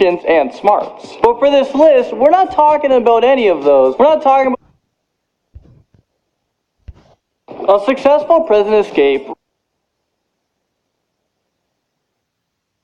and smarts. But for this list, we're not talking about any of those. We're not talking about a successful prison escape,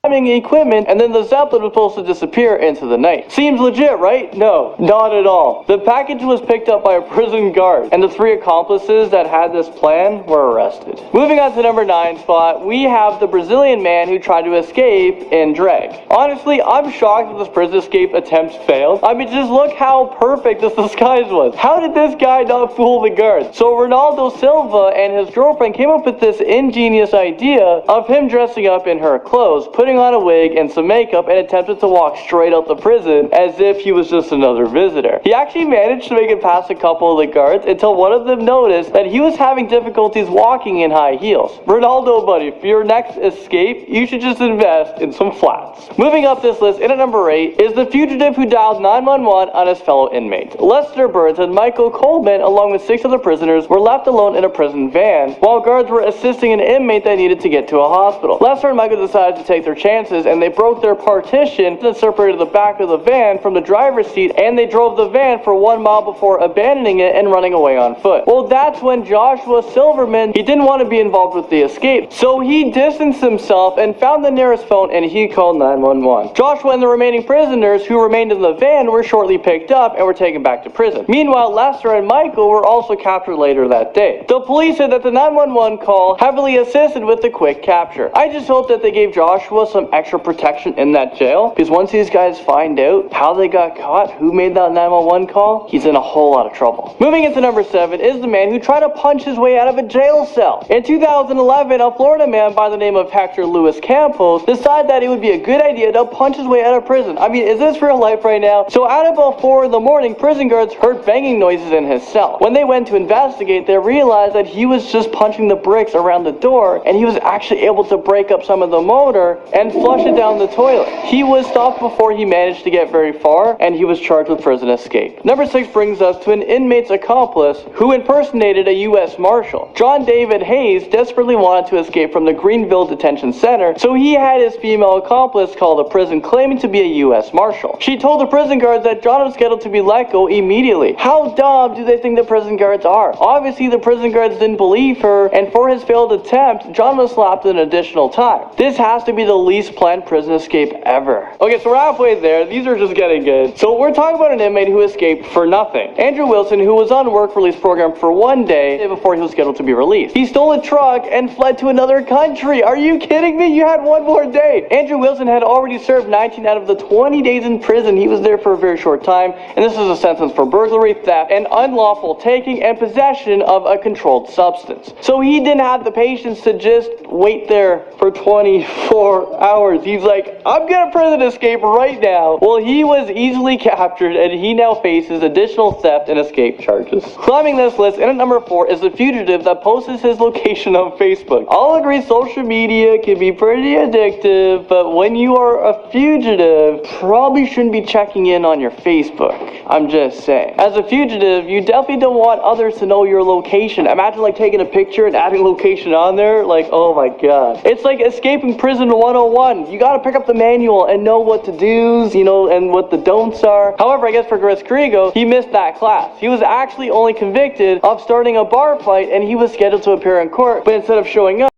equipment, and then the Zeppelin was supposed to disappear into the night. Seems legit, right? No, not at all. The package was picked up by a prison guard, and the 3 accomplices that had this plan were arrested. Moving on to number 9 spot, we have the Brazilian man who tried to escape in drag. Honestly, I'm shocked that this prison escape attempt failed. I mean, just look how perfect this disguise was. How did this guy not fool the guards? So Ronaldo Silva and his girlfriend came up with this ingenious idea of him dressing up in her clothes, putting on a wig and some makeup, and attempted to walk straight out the prison as if he was just another visitor. He actually managed to make it past a couple of the guards until one of them noticed that he was having difficulties walking in high heels. Ronaldo, buddy, for your next escape, you should just invest in some flats. Moving up this list, in at number 8, is the fugitive who dialed 911 on his fellow inmate. Lester Burns and Michael Coleman, along with 6 other prisoners, were left alone in a prison van while guards were assisting an inmate that needed to get to a hospital. Lester and Michael decided to take their chances, and they broke their partition that separated the back of the van from the driver's seat, and they drove the van for 1 mile before abandoning it and running away on foot. Well, that's when Joshua Silverman, he didn't want to be involved with the escape, so he distanced himself and found the nearest phone, and he called 911. Joshua and the remaining prisoners who remained in the van were shortly picked up and were taken back to prison. Meanwhile, Lester and Michael were also captured later that day. The police said that the 911 call heavily assisted with the quick capture. I just hope that they gave Joshua some extra protection in that jail, because once these guys find out how they got caught, who made that 911 call, he's in a whole lot of trouble. Moving into number 7 is the man who tried to punch his way out of a jail cell. In 2011, a Florida man by the name of Hector Luis Campos decided that it would be a good idea to punch his way out of prison. I mean, is this real life right now? So at about 4 in the morning, prison guards heard banging noises in his cell. When they went to investigate, they realized that he was just punching the bricks around the door, and he was actually able to break up some of the motor and flush it down the toilet. He was stopped before he managed to get very far, and he was charged with prison escape. Number 6 brings us to an inmate's accomplice who impersonated a U.S. Marshal. John David Hayes desperately wanted to escape from the Greenville Detention Center, so he had his female accomplice call the prison claiming to be a U.S. Marshal. She told the prison guards that John was scheduled to be let go immediately. How dumb do they think the prison guards are? Obviously, the prison guards didn't believe her, and for his failed attempt, John was slapped an additional time. This has to be the least planned prison escape ever. Okay, so we're halfway there. These are just getting good. So we're talking about an inmate who escaped for nothing. Andrew Wilson, who was on work release program for 1 day before he was scheduled to be released. He stole a truck and fled to another country. Are you kidding me? You had 1 more day. Andrew Wilson had already served 19 out of the 20 days in prison. He was there for a very short time, and this is a sentence for burglary, theft, and unlawful taking and possession of a controlled substance. So he didn't have the patience to just wait there for 24 hours. He's like, I'm gonna prison escape right now. Well, he was easily captured, and he now faces additional theft and escape charges. Climbing this list, in at number 4 is the fugitive that posts his location on Facebook. I'll agree social media can be pretty addictive, but when you are a fugitive, probably shouldn't be checking in on your Facebook. I'm just saying. As a fugitive, you definitely don't want others to know your location. Imagine like taking a picture and adding location on there. Like, oh my god. It's like escaping prison 101. You gotta pick up the manual and know what to do's, you know, and what the don'ts are. However, I guess for Chris Kriego, he missed that class. He was actually only convicted of starting a bar fight, and he was scheduled to appear in court, but instead of showing up,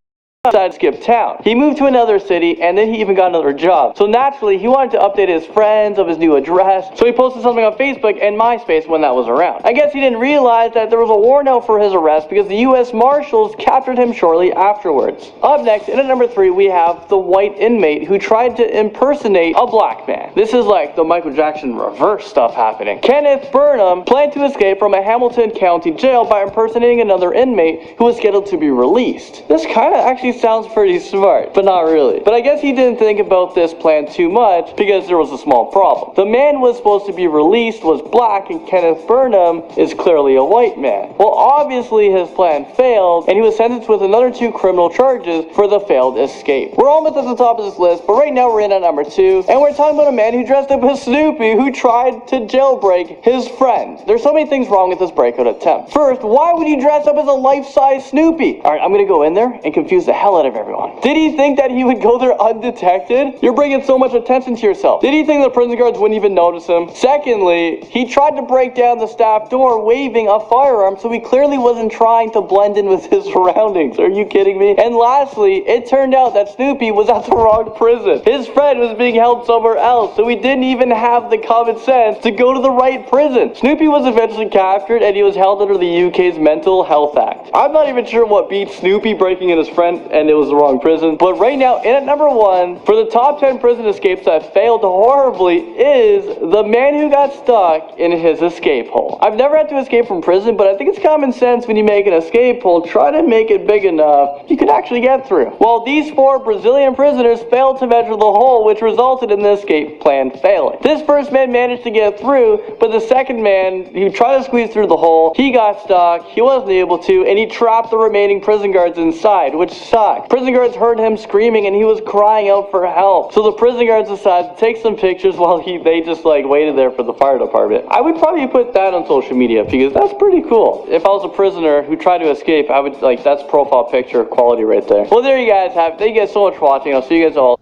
decided to skip town. He moved to another city, and then he even got another job. So naturally, he wanted to update his friends of his new address, so he posted something on Facebook and MySpace when that was around. I guess he didn't realize that there was a warrant out for his arrest because the U.S. Marshals captured him shortly afterwards. Up next, in at number 3, we have the white inmate who tried to impersonate a black man. This is like the Michael Jackson reverse stuff happening. Kenneth Burnham planned to escape from a Hamilton County jail by impersonating another inmate who was scheduled to be released. This kind of actually sounds pretty smart, but not really. But I guess he didn't think about this plan too much because there was a small problem. The man was supposed to be released was black, and Kenneth Burnham is clearly a white man. Well, obviously his plan failed, and he was sentenced with another 2 criminal charges for the failed escape. We're almost at the top of this list, but right now we're in at number 2, and we're talking about a man who dressed up as Snoopy who tried to jailbreak his friend. There's so many things wrong with this breakout attempt. First, why would you dress up as a life-size Snoopy? Alright, I'm gonna go in there and confuse the hell out of everyone. Did he think that he would go there undetected? You're bringing so much attention to yourself. Did he think the prison guards wouldn't even notice him? Secondly, he tried to break down the staff door waving a firearm, so he clearly wasn't trying to blend in with his surroundings. Are you kidding me? And lastly, it turned out that Snoopy was at the wrong prison. His friend was being held somewhere else, so he didn't even have the common sense to go to the right prison. Snoopy was eventually captured, and he was held under the UK's Mental Health Act. I'm not even sure what beat Snoopy breaking in his friend and it was the wrong prison, but right now, in at number 1, for the top 10 prison escapes that failed horribly is the man who got stuck in his escape hole. I've never had to escape from prison, but I think it's common sense when you make an escape hole, try to make it big enough you can actually get through. Well, these 4 Brazilian prisoners failed to measure the hole, which resulted in the escape plan failing. This first man managed to get through, but the second man who tried to squeeze through the hole, he got stuck, he wasn't able to, and he trapped the remaining prison guards inside, which sucked. Prison guards heard him screaming and he was crying out for help. So the prison guards decided to take some pictures while they just waited there for the fire department. I would probably put that on social media because that's pretty cool. If I was a prisoner who tried to escape, I would that's profile picture quality right there. Well, there you guys have it. Thank you guys so much for watching. I'll see you guys all